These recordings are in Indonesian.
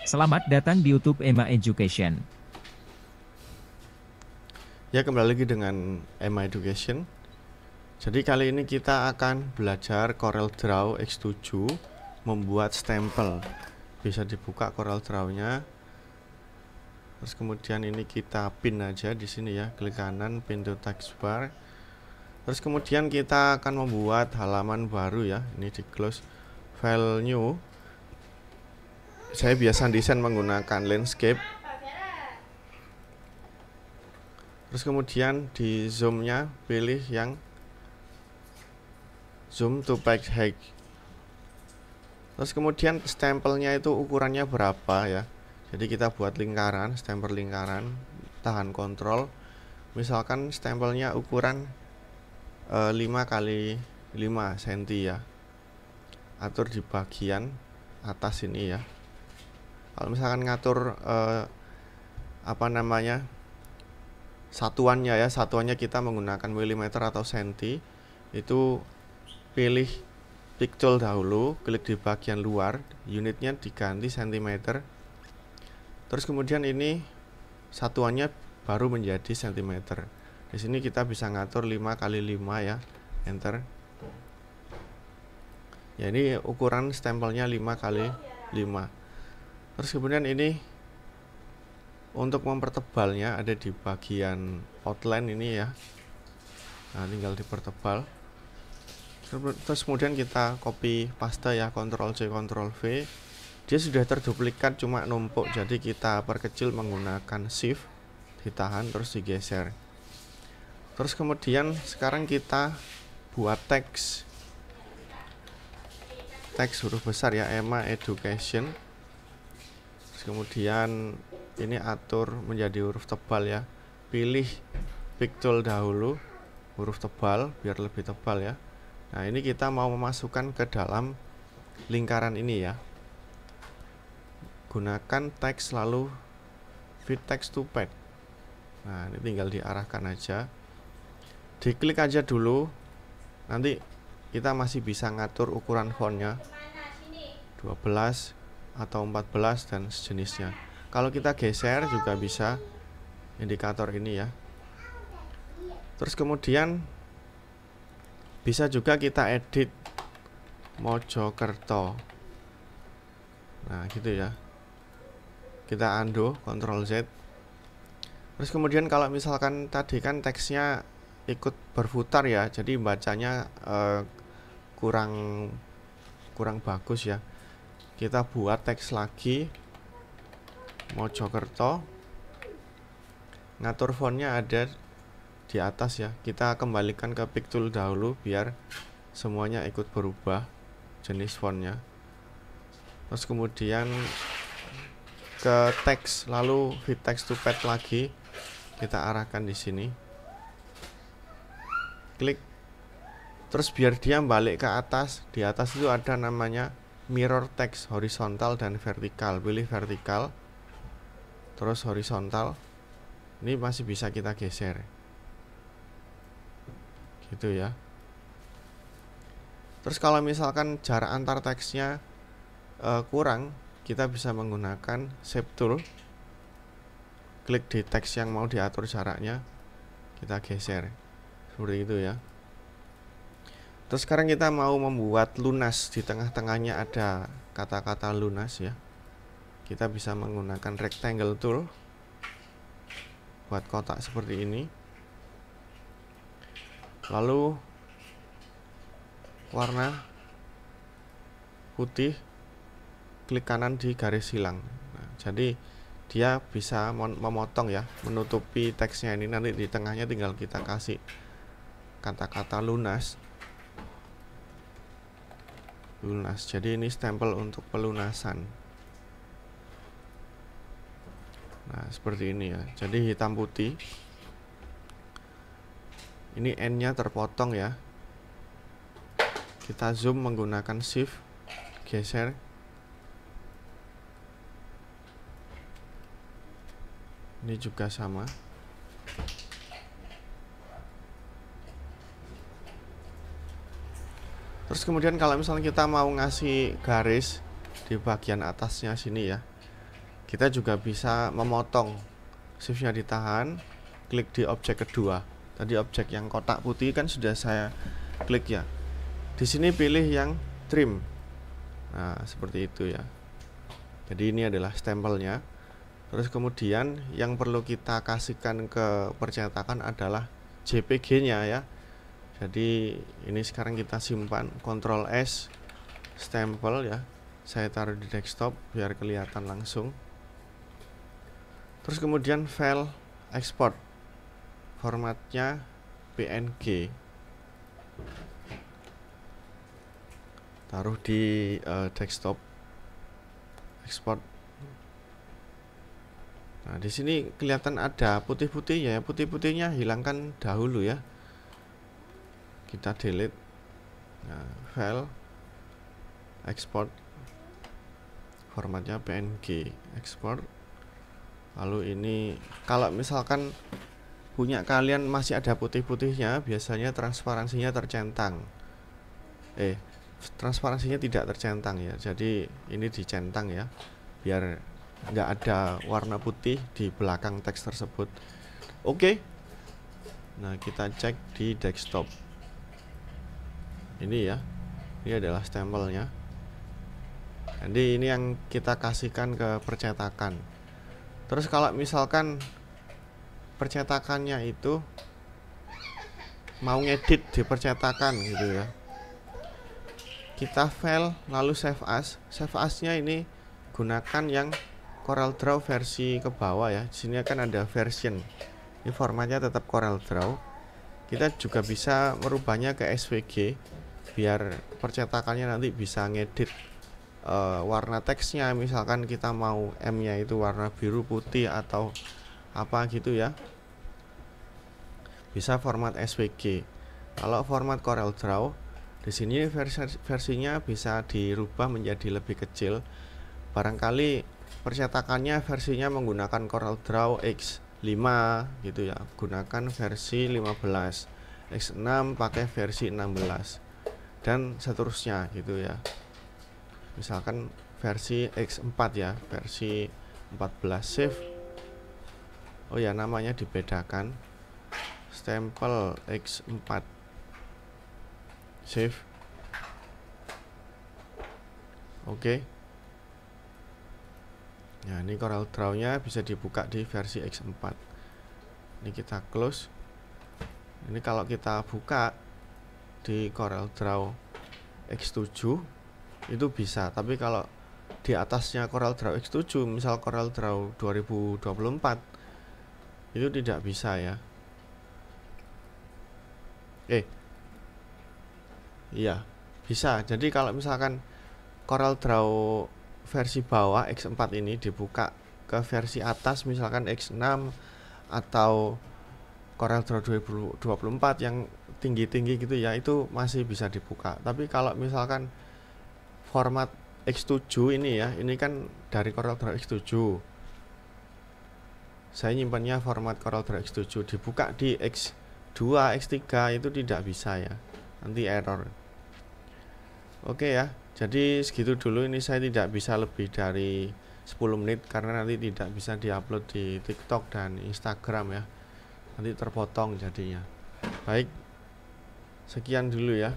Selamat datang di YouTube Emma Education. Ya, kembali lagi dengan Emma Education. Jadi kali ini kita akan belajar CorelDRAW X7 membuat stempel. Bisa dibuka CorelDRAW-nya. Terus kemudian ini kita pin aja di sini ya, klik kanan pin to text bar. Terus kemudian kita akan membuat halaman baru ya. Ini di close file new. Saya biasa desain menggunakan landscape. Terus kemudian di zoom-nya pilih yang zoom to page height. Terus kemudian stempelnya itu ukurannya berapa ya. Jadi kita buat lingkaran, stempel lingkaran, tahan kontrol. Misalkan stempelnya ukuran 5 kali 5 cm ya. Atur di bagian atas ini ya. Kalau misalkan ngatur satuannya ya, satuannya kita menggunakan milimeter atau senti, itu pilih pixel dahulu, klik di bagian luar, unitnya diganti cm. Terus kemudian ini satuannya baru menjadi cm. Di sini kita bisa ngatur 5 kali 5 ya, enter. Ya, ini ukuran stempelnya 5 kali 5. Terus kemudian ini untuk mempertebalnya ada di bagian outline ini ya. Nah, tinggal dipertebal. Terus kemudian kita copy paste ya, Ctrl C Ctrl V. Dia sudah terduplikat, cuma numpuk, jadi kita perkecil menggunakan shift, ditahan terus digeser. Terus kemudian sekarang kita buat teks huruf besar ya, Emma Education. Terus kemudian ini atur menjadi huruf tebal ya, pilih pixel dahulu, huruf tebal biar lebih tebal ya. Nah, ini kita mau memasukkan ke dalam lingkaran ini ya. Gunakan teks lalu fit text to page. Nah, ini tinggal diarahkan aja, diklik aja dulu. Nanti kita masih bisa ngatur ukuran fontnya 12 atau 14 dan sejenisnya. Kalau kita geser juga bisa, indikator ini ya. Terus kemudian bisa juga kita edit Mojokerto. Nah, gitu ya. Kita undo, Ctrl Z. Terus kemudian kalau misalkan tadi kan teksnya ikut berputar ya, jadi bacanya kurang bagus ya. Kita buat teks lagi, Mojokerto. Ngatur fontnya ada di atas ya. Kita kembalikan ke pixel dahulu biar semuanya ikut berubah jenis fontnya. Terus kemudian ke teks, lalu fit text to page lagi, kita arahkan di sini. Klik. Terus biar dia balik ke atas, di atas itu ada namanya mirror text, horizontal dan vertikal. Pilih vertikal, terus horizontal. Ini masih bisa kita geser, gitu ya. Terus kalau misalkan jarak antar teksnya kurang, kita bisa menggunakan shape tool. Klik di teks yang mau diatur jaraknya, kita geser seperti itu ya. Terus sekarang kita mau membuat lunas, di tengah-tengahnya ada kata-kata lunas ya. Kita bisa menggunakan rectangle tool, buat kotak seperti ini. Lalu warna putih, klik kanan di garis silang. Nah, jadi dia bisa memotong ya, menutupi teksnya ini. Nanti di tengahnya tinggal kita kasih kata-kata lunas. Jadi ini stempel untuk pelunasan. Nah, seperti ini ya. Jadi hitam putih. Ini N-nya terpotong ya. Kita zoom menggunakan shift, geser. Ini juga sama. Terus kemudian kalau misalnya kita mau ngasih garis di bagian atasnya sini ya, Kita juga bisa memotong, shift-nya ditahan, klik di objek kedua. Tadi objek yang kotak putih kan sudah saya klik ya. Di sini pilih yang trim. Nah, seperti itu ya. Jadi ini adalah stempelnya. Terus kemudian yang perlu kita kasihkan ke percetakan adalah JPG-nya ya. Jadi ini sekarang kita simpan, Ctrl S, stempel ya. Saya taruh di desktop biar kelihatan langsung. Terus kemudian file export, formatnya PNG. Taruh di desktop, export. Nah, di sini kelihatan ada putih-putih ya, putih-putihnya hilangkan dahulu ya. Kita delete. Nah, file export, formatnya PNG, export. Lalu ini kalau misalkan punya kalian masih ada putih-putihnya, biasanya transparansinya tercentang. Transparansinya tidak tercentang ya. Jadi ini dicentang ya, biar nggak ada warna putih di belakang teks tersebut. Oke. Nah, kita cek di desktop. Ini ya. Ini adalah stempelnya. Jadi ini yang kita kasihkan ke percetakan. Terus kalau misalkan percetakannya itu mau ngedit di percetakan gitu ya, kita file lalu save as. Save as-nya ini gunakan yang CorelDRAW versi ke bawah ya. Di sini akan ada version. Ini formatnya tetap CorelDRAW. Kita juga bisa merubahnya ke SVG biar percetakannya nanti bisa ngedit warna teksnya. Misalkan kita mau M-nya itu warna biru, putih atau apa gitu ya, bisa format SVG. Kalau format CorelDRAW, di sini versinya bisa dirubah menjadi lebih kecil. Barangkali percetakannya versinya menggunakan CorelDRAW X5 gitu ya, gunakan versi 15, X6 pakai versi 16 dan seterusnya gitu ya. Misalkan versi X4 ya, versi 14 save. Oh ya, namanya dibedakan. Stempel X4 save. Oke. Nah, ini CorelDRAW-nya bisa dibuka di versi X4. Ini kita close. Ini kalau kita buka di CorelDRAW X7 itu bisa, tapi kalau di atasnya CorelDRAW X7, misal CorelDRAW 2024, itu tidak bisa ya. Iya, bisa. Jadi kalau misalkan CorelDRAW versi bawah X4 ini dibuka ke versi atas, misalkan X6 atau CorelDRAW 2024 yang tinggi-tinggi gitu ya, itu masih bisa dibuka. Tapi kalau misalkan format X7 ini ya, ini kan dari CorelDRAW X7, saya nyimpannya format CorelDRAW X7, dibuka di X2, X3 itu tidak bisa ya, nanti error. Oke ya, jadi segitu dulu. Ini saya tidak bisa lebih dari 10 menit karena nanti tidak bisa diupload di TikTok dan Instagram ya, nanti terpotong jadinya. Baik, sekian dulu ya.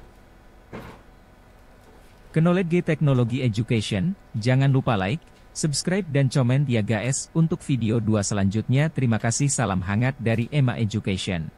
Knowledge Teknologi Education, jangan lupa like, subscribe dan komen ya guys untuk video 2 selanjutnya. Terima kasih, salam hangat dari EMA Education.